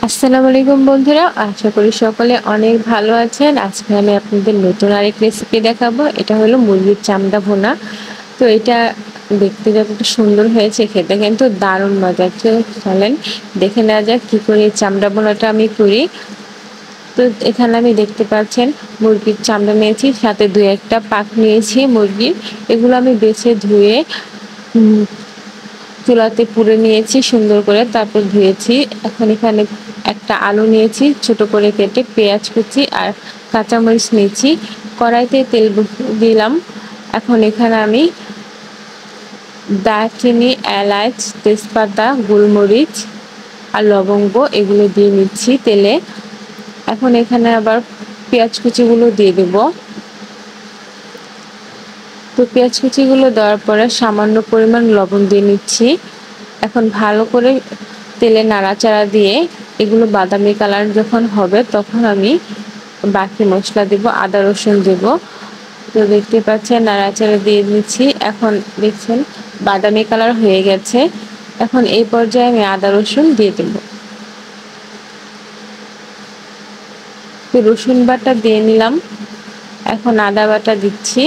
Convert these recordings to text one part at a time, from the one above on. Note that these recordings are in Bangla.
আসসালামু আলাইকুম বন্ধুরা, আশা করি সকলে অনেক ভালো আছেন। আজকে আমি আপনাদের নতুন আরেক রেসিপি দেখাবো। এটা হলো মুরগির চামড়া ভুনা। তো এটা দেখতে যতটা সুন্দর হয়েছে, খেতে কিন্তু দারুণ মজা। তো চলেন দেখে নেওয়া যাক কী করে এই চামড়া ভুনাটা আমি করি। তো এখানে আমি দেখতে পাচ্ছেন মুরগির চামড়া নিয়েছি, সাথে দুই একটা পাক নিয়েছি মুরগির। এগুলো আমি বেছে ধুয়ে চুলাতে পুড়ে নিয়েছি সুন্দর করে, তারপর ধুয়েছি। এখন এখানে একটা আলু নিয়েছি ছোট করে কেটে, পেঁয়াজ কুচি আর কাঁচামরিচ নিয়েছি। কড়াইতে তেল দিলাম। এখন এখানে আমি দারচিনি, এলাচ, তেজপাতা, গোলমরিচ আর লবঙ্গ এগুলো দিয়ে নিচ্ছি তেলে। এখন এখানে আবার পেঁয়াজ কুচিগুলো দিয়ে দেব। তো পেঁয়াজ কুচিগুলো দেওয়ার পরে সামান্য পরিমাণ লবণ দিয়ে নিচ্ছি। এখন ভালো করে তেলে নাড়াচাড়া দিয়ে এগুলো বাদামি কালার যখন হবে তখন আমি বাকি মশলা দেব, আদা রসুন দেব। তো দেখতে পাচ্ছেন নাড়াচাড়া দিয়ে দিচ্ছি। এখন দেখছেন বাদামি কালার হয়ে গেছে। এখন এই পর্যায়ে আমি আদা রসুন দিয়ে দেব। তো রসুন বাটা দিয়ে নিলাম। এখন আদা বাটা দিচ্ছি।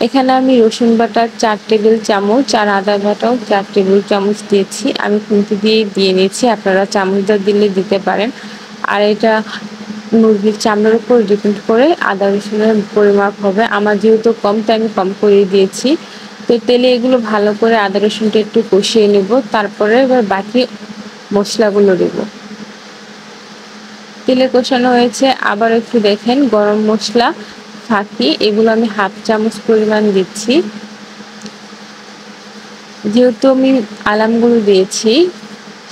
এখানে আমি রসুন বাটা 4 টেবিল চামচ আর আদা বাটাও 4 টেবিল চামচ দিয়েছি। আমি খুন্তি দিয়ে নিয়েছি, আপনারা চামচটা দিলে দিতে পারেন। আর এটা মুরগির চামড়ার উপর ডিপেন্ড করে আদা রসুনের পরিমাপ হবে। আমার যেহেতু কম তাই আমি কম করে দিয়েছি। তো তেলে এগুলো ভালো করে আদা রসুনটা একটু কষিয়ে নেব, তারপরে এবার বাকি মশলাগুলো দেব। তেলে কষানো হয়েছে, আবার একটু দেখেন গরম মশলা ফাঁকি এগুলো আমি হাফ চামচ পরিমাণ দিচ্ছি। যেহেতু আমি আলামগুলো দিয়েছি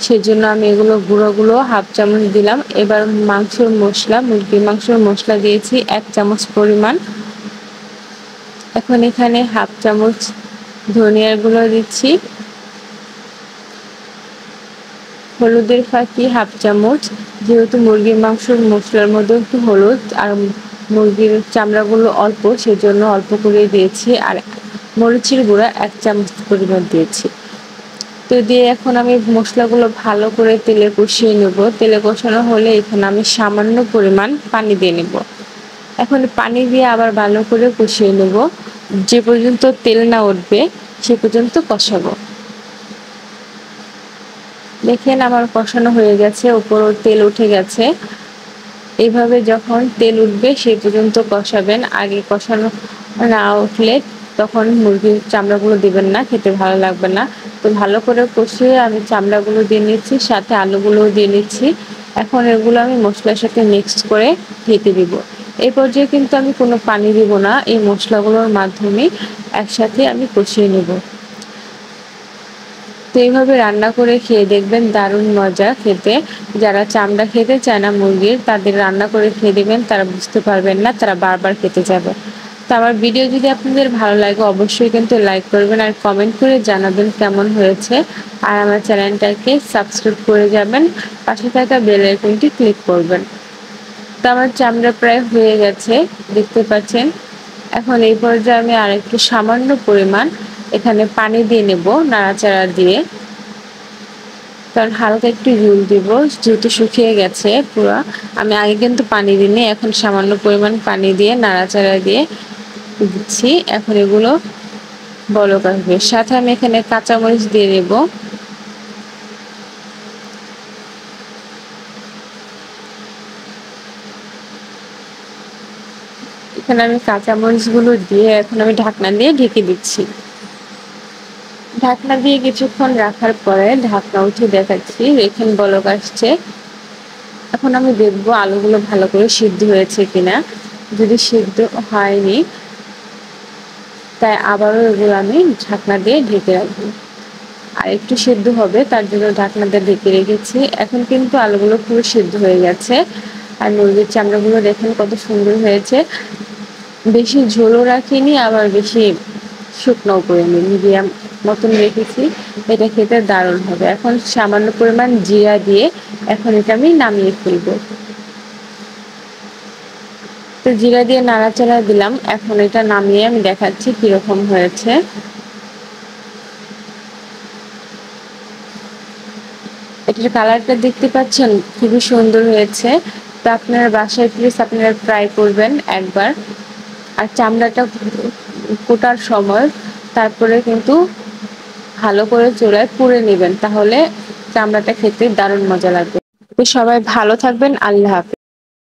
সেজন্য আমি এগুলো গুঁড়োগুলো হাফ চামচ দিলাম। এবার মাংসের মশলা, মুরগির মাংসের মশলা দিয়েছি 1 চামচ পরিমাণ। এখন এখানে হাফ চামচ ধনিয়ার গুঁড়ো দিচ্ছি, হলুদের ফাঁকি হাফ চামচ। যেহেতু মুরগির মাংসের মশলার মধ্যে একটু হলুদ আর মুরগির চামড়াগুলো অল্প, সেজন্য অল্প করে দিয়েছি। আর মরিচের গুঁড়া 1 চামচ পরিমাণ দিয়েছি। তো দিয়ে এখন আমি মশলাগুলো ভালো করে তেলে কষিয়ে নেব। তেলে কষানো হলে এখানে আমি সামান্য পরিমাণ পানি দিয়ে নেব। এখন পানি দিয়ে আবার ভালো করে কষিয়ে নেব, যে পর্যন্ত তেল না উঠবে সে পর্যন্ত কষাবো। দেখেন আমার কষানো হয়ে গেছে, উপর তেল উঠে গেছে। এইভাবে যখন তেল উঠবে সেই পর্যন্ত কষাবেন। আগে কষানো না উঠলে তখন মুরগির চামড়াগুলো দিবেন না, খেতে ভালো লাগবে না। তো ভালো করে কষিয়ে আমি চামড়াগুলো দিয়ে নিচ্ছি, সাথে আলুগুলোও দিয়ে নিচ্ছি। এখন এগুলো আমি মশলার সাথে মিক্স করে ঢেকে দিব। এই পর্যায়ে কিন্তু আমি কোনো পানি দিব না, এই মশলাগুলোর মাধ্যমে একসাথে আমি কষিয়ে নেব। তো এইভাবে রান্না করে খেয়ে দেখবেন, দারুণ মজা খেতে। যারা চামড়া খেতে চায় না মুরগির, তাদের রান্না করে খেয়ে দেবেন, তারা বুঝতে পারবেন না, তারা বারবার খেতে যাবে। তো আমার ভিডিও যদি আপনাদের ভালো লাগে অবশ্যই কিন্তু লাইক করবেন আর কমেন্ট করে জানাবেন কেমন হয়েছে। আর আমার চ্যানেলটাকে সাবস্ক্রাইব করে যাবেন, পাশে থাকা বেল আইকনটি ক্লিক করবেন। তো আমার চামড়া প্রায় হয়ে গেছে, দেখতে পাচ্ছেন। এখন এই পর্যায়ে আমি আরেকটু সামান্য পরিমাণ এখানে পানি দিয়ে নেব, নাড়াচাড়া দিয়ে। কারণ হালকা একটু জল দিব, যেহেতু শুকিয়ে গেছে পুরো। আমি আগে কিন্তু পানি দিইনি, এখন সামান্য পরিমাণ পানি দিয়ে নাড়াচাড়া দিয়ে দিচ্ছি। এখন এগুলো বলক আসবে, সাথে আমি এখানে কাঁচামরিচ দিয়ে দেব। এখানে আমি কাঁচামরিচগুলো দিয়ে এখন আমি ঢাকনা দিয়ে ঢেকে দিচ্ছি। ঢাকনা দিয়ে কিছুক্ষণ রাখার পরে ঢাকনা উঠে দেখাচ্ছি, দেখেন বলক আসছে। এখন আমি দেখবো আলুগুলো ভালো করে সিদ্ধ হয়েছে কিনা। যদি সিদ্ধ হয়নি তাই আবারও এগুলো আমি ঢাকনা দিয়ে ঢেকে রাখবো। আর একটু সিদ্ধ হবে তার জন্য ঢাকনা দিয়ে ঢেকে রেখেছি। এখন কিন্তু আলুগুলো পুরো সিদ্ধ হয়ে গেছে। আর মুরগির চামড়াগুলো দেখেন কত সুন্দর হয়েছে। বেশি ঝোলও রাখিনি, আবার বেশি শুকনোও করিনি, মিডিয়াম মতন রেখেছি। এটা খেতে দারুণ হবে। এখন সামান্য পরিমাণ জিরা দিয়ে এখন এটা আমি নামিয়ে ফেলবো। তো জিরা দিয়ে নাড়াচাড়া দিলাম, এখন এটা নামিয়ে আমি দেখাচ্ছি কিরকম হয়েছে। এটা এটার কালারটা দেখতে পাচ্ছেন, খুবই সুন্দর হয়েছে। তো আপনারা বাসায় প্লিজ আপনারা ট্রাই করবেন একবার। আর চামড়াটা কোটার সময় তারপরে কিন্তু ভালো করে চুলায় পুড়ে নেবেন, তাহলে চামড়াটা খেতে দারুণ মজা লাগবে। তো সবাই ভালো থাকবেন, আল্লাহ হাফেজ।